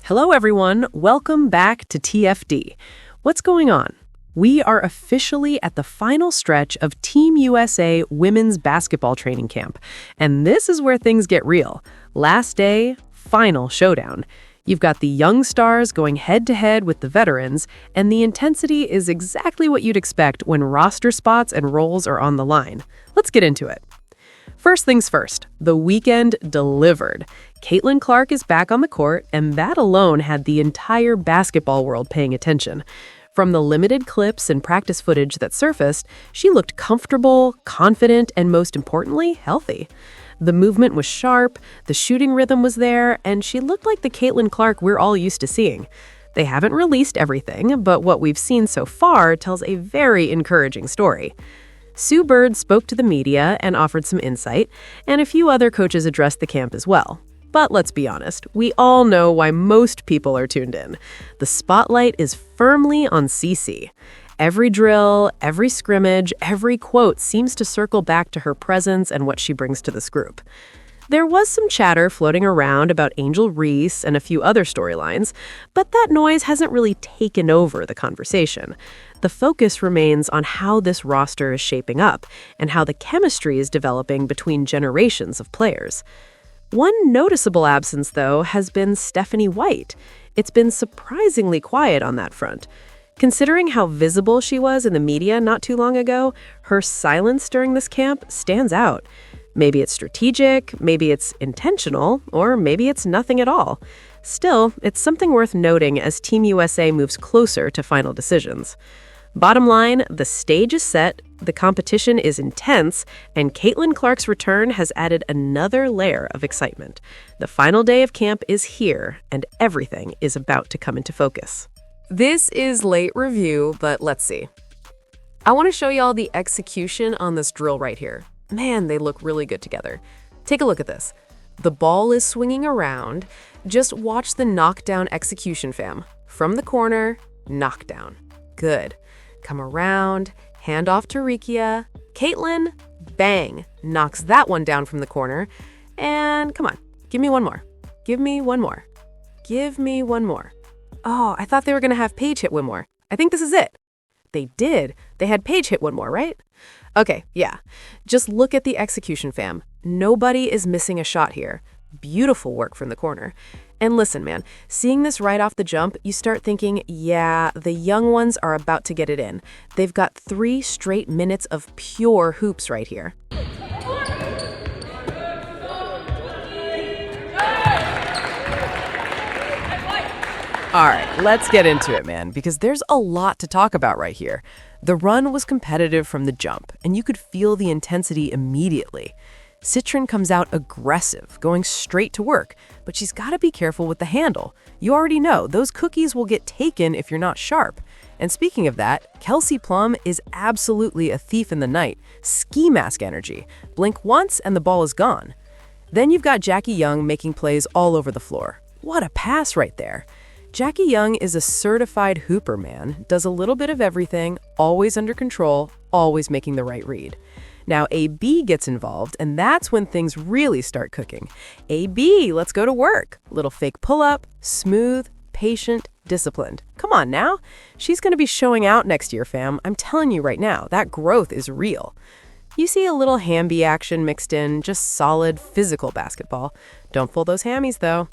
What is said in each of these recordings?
Hello, everyone. Welcome back to TFD. What's going on? We are officially at the final stretch of Team USA women's basketball training camp. And this is where things get real. Last day, final showdown. You've got the young stars going head-to-head with the veterans, and the intensity is exactly what you'd expect when roster spots and roles are on the line. Let's get into it. First things first, the weekend delivered. Caitlyn Clark is back on the court, and that alone had the entire basketball world paying attention. From the limited clips and practice footage that surfaced, she looked comfortable, confident, and most importantly, healthy. The movement was sharp, the shooting rhythm was there, and she looked like the Caitlyn Clark we're all used to seeing. They haven't released everything, but what we've seen so far tells a very encouraging story. Sue Bird spoke to the media and offered some insight, and a few other coaches addressed the camp as well. But let's be honest, we all know why most people are tuned in. The spotlight is firmly on CC. Every drill, every scrimmage, every quote seems to circle back to her presence and what she brings to this group. There was some chatter floating around about Angel Reese and a few other storylines, but that noise hasn't really taken over the conversation. The focus remains on how this roster is shaping up and how the chemistry is developing between generations of players. One noticeable absence, though, has been Stephanie White. It's been surprisingly quiet on that front. Considering how visible she was in the media not too long ago, her silence during this camp stands out. Maybe it's strategic, maybe it's intentional, or maybe it's nothing at all. Still, it's something worth noting as Team USA moves closer to final decisions. Bottom line, the stage is set, the competition is intense, and Caitlyn Clark's return has added another layer of excitement. The final day of camp is here, and everything is about to come into focus. This is late review, but let's see. I want to show y'all the execution on this drill right here. Man, they look really good together. Take a look at this. The ball is swinging around. Just watch the knockdown execution, fam. From the corner, knockdown. Good. Come around, hand off to Rikia. Caitlyn, bang, knocks that one down from the corner. And come on, give me one more. Give me one more. Give me one more. Oh, I thought they were going to have Paige hit one more. I think this is it. They did. They had Paige hit one more, right? Okay, yeah. Just look at the execution, fam. Nobody is missing a shot here. Beautiful work from the corner. And listen, man, seeing this right off the jump, you start thinking, yeah, the young ones are about to get it in. They've got 3 straight minutes of pure hoops right here. All right, let's get into it, man, because there's a lot to talk about right here. The run was competitive from the jump, and you could feel the intensity immediately. Citron comes out aggressive, going straight to work, but she's got to be careful with the handle. You already know, those cookies will get taken if you're not sharp. And speaking of that, Kelsey Plum is absolutely a thief in the night. Ski mask energy. Blink once and the ball is gone. Then you've got Jackie Young making plays all over the floor. What a pass right there. Jackie Young is a certified hooper, man. Does a little bit of everything, always under control, always making the right read. Now, AB gets involved, and that's when things really start cooking. AB, let's go to work. Little fake pull-up, smooth, patient, disciplined. Come on now. She's going to be showing out next year, fam. I'm telling you right now, that growth is real. You see a little hamby action mixed in, just solid physical basketball. Don't pull those hammies, though.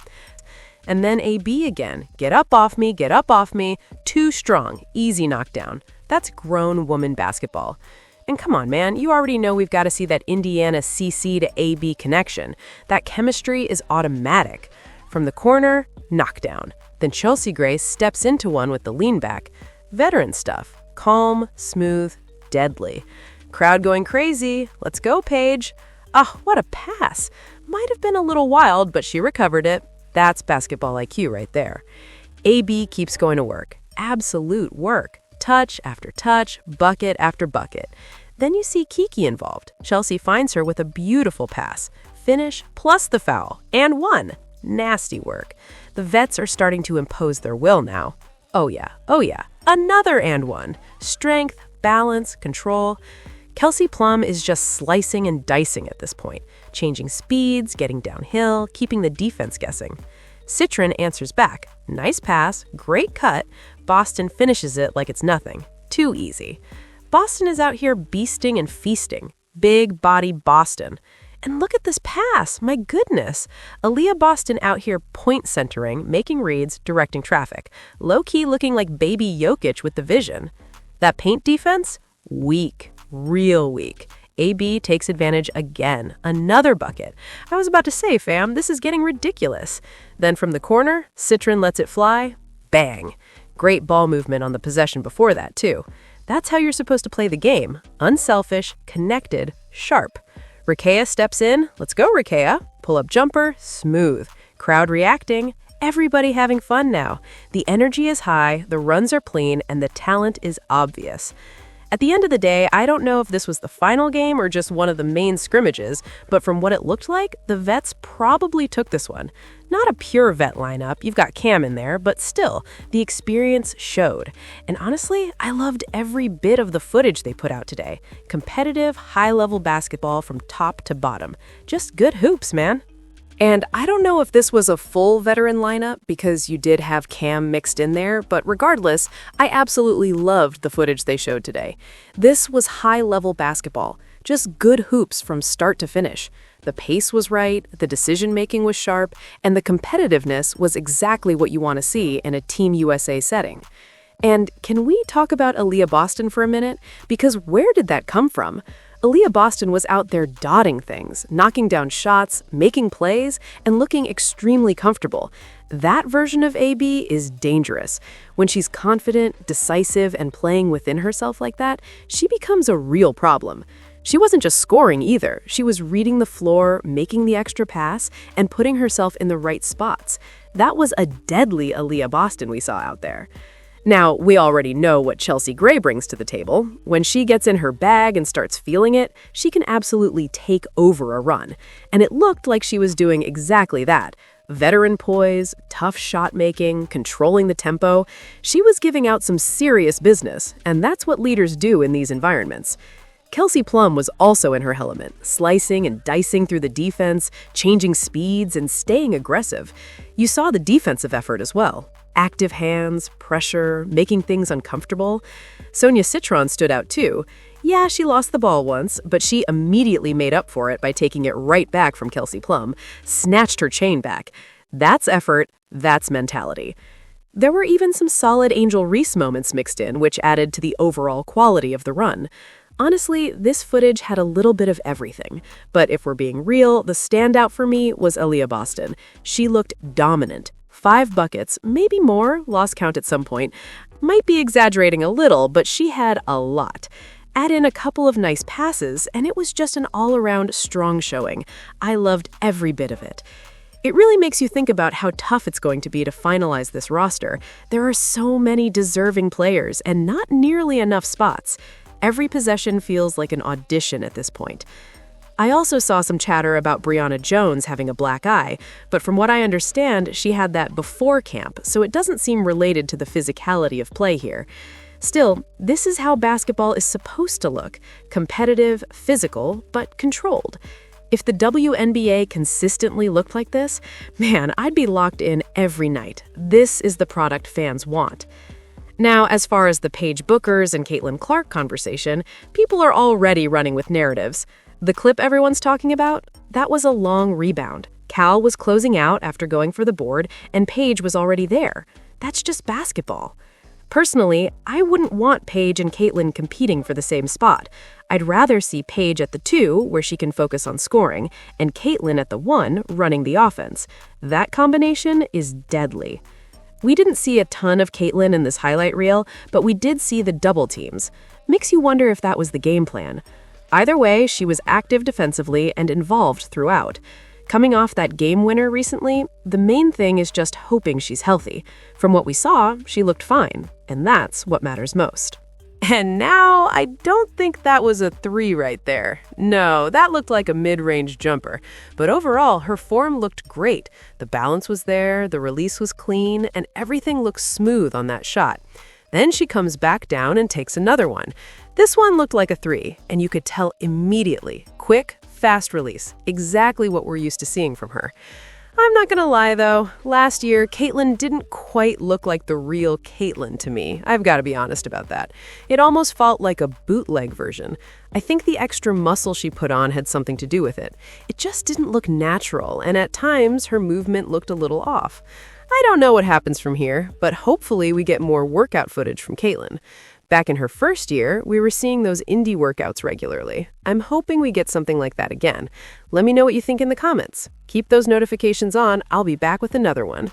And then AB again. Get up off me, get up off me. Too strong, easy knockdown. That's grown woman basketball. And come on, man, you already know we've got to see that Indiana CC to AB connection. That chemistry is automatic. From the corner, knockdown. Then Chelsea Grace steps into one with the lean back. Veteran stuff. Calm, smooth, deadly. Crowd going crazy. Let's go, Paige. Oh, what a pass. Might have been a little wild, but she recovered it. That's basketball IQ right there. AB keeps going to work. Absolute work. Touch after touch, bucket after bucket. Then you see Kiki involved. Chelsea finds her with a beautiful pass. Finish plus the foul. And one. Nasty work. The vets are starting to impose their will now. Oh yeah. Another and one. Strength, balance, control. Kelsey Plum is just slicing and dicing at this point, changing speeds, getting downhill, keeping the defense guessing. Citron answers back. Nice pass, great cut. Boston finishes it like it's nothing. Too easy. Boston is out here beasting and feasting. Big body Boston. And look at this pass, my goodness. Aaliyah Boston out here point centering, making reads, directing traffic. Low-key looking like baby Jokic with the vision. That paint defense? Weak, real weak. AB takes advantage again. Another bucket. I was about to say, fam, this is getting ridiculous. Then from the corner, Citron lets it fly. Bang. Great ball movement on the possession before that, too. That's how you're supposed to play the game. Unselfish, connected, sharp. Rakea steps in. Let's go, Rakea. Pull-up jumper, smooth. Crowd reacting. Everybody having fun now. The energy is high, the runs are clean, and the talent is obvious. At the end of the day, I don't know if this was the final game or just one of the main scrimmages, but from what it looked like, the vets probably took this one. Not a pure vet lineup, you've got Cam in there, but still, the experience showed. And honestly, I loved every bit of the footage they put out today. Competitive, high-level basketball from top to bottom. Just good hoops, man. And I don't know if this was a full veteran lineup because you did have Cam mixed in there, but regardless, I absolutely loved the footage they showed today. This was high-level basketball, just good hoops from start to finish. The pace was right, the decision-making was sharp, and the competitiveness was exactly what you want to see in a Team USA setting. And can we talk about Aaliyah Boston for a minute? Because where did that come from? Aaliyah Boston was out there dotting things, knocking down shots, making plays, and looking extremely comfortable. That version of AB is dangerous. When she's confident, decisive, and playing within herself like that, she becomes a real problem. She wasn't just scoring either. She was reading the floor, making the extra pass, and putting herself in the right spots. That was a deadly Aaliyah Boston we saw out there. Now, we already know what Chelsea Gray brings to the table. When she gets in her bag and starts feeling it, she can absolutely take over a run. And it looked like she was doing exactly that. Veteran poise, tough shot making, controlling the tempo. She was giving out some serious business, and that's what leaders do in these environments. Kelsey Plum was also in her element, slicing and dicing through the defense, changing speeds, and staying aggressive. You saw the defensive effort as well. Active hands, pressure, making things uncomfortable. Sonia Citron stood out too. Yeah, she lost the ball once, but she immediately made up for it by taking it right back from Kelsey Plum, snatched her chain back. That's effort, that's mentality. There were even some solid Angel Reese moments mixed in, which added to the overall quality of the run. Honestly, this footage had a little bit of everything. But if we're being real, the standout for me was Aaliyah Boston. She looked dominant. 5 buckets, maybe more, lost count at some point. Might be exaggerating a little, but she had a lot. Add in a couple of nice passes, and it was just an all-around strong showing. I loved every bit of it. It really makes you think about how tough it's going to be to finalize this roster. There are so many deserving players, and not nearly enough spots. Every possession feels like an audition at this point. I also saw some chatter about Brianna Jones having a black eye, but from what I understand, she had that before camp, so it doesn't seem related to the physicality of play here. Still, this is how basketball is supposed to look: competitive, physical, but controlled. If the WNBA consistently looked like this, man, I'd be locked in every night. This is the product fans want. Now, as far as the Paige Bookers and Caitlyn Clark conversation, people are already running with narratives. The clip everyone's talking about? That was a long rebound. Cal was closing out after going for the board, and Paige was already there. That's just basketball. Personally, I wouldn't want Paige and Caitlyn competing for the same spot. I'd rather see Paige at the 2, where she can focus on scoring, and Caitlyn at the 1, running the offense. That combination is deadly. We didn't see a ton of Caitlyn in this highlight reel, but we did see the double teams. Makes you wonder if that was the game plan. Either way, she was active defensively and involved throughout. Coming off that game winner recently, the main thing is just hoping she's healthy. From what we saw, she looked fine, and that's what matters most. And now, I don't think that was a 3 right there. No, that looked like a mid-range jumper. But overall, her form looked great. The balance was there, the release was clean, and everything looked smooth on that shot. Then she comes back down and takes another one. This one looked like a 3, and you could tell immediately. Quick, fast release. Exactly what we're used to seeing from her. I'm not gonna lie, though. Last year, Caitlyn didn't quite look like the real Caitlyn to me. I've got to be honest about that. It almost felt like a bootleg version. I think the extra muscle she put on had something to do with it. It just didn't look natural, and at times, her movement looked a little off. I don't know what happens from here, but hopefully we get more workout footage from Caitlyn. Back in her first year, we were seeing those indie workouts regularly. I'm hoping we get something like that again. Let me know what you think in the comments. Keep those notifications on. I'll be back with another one.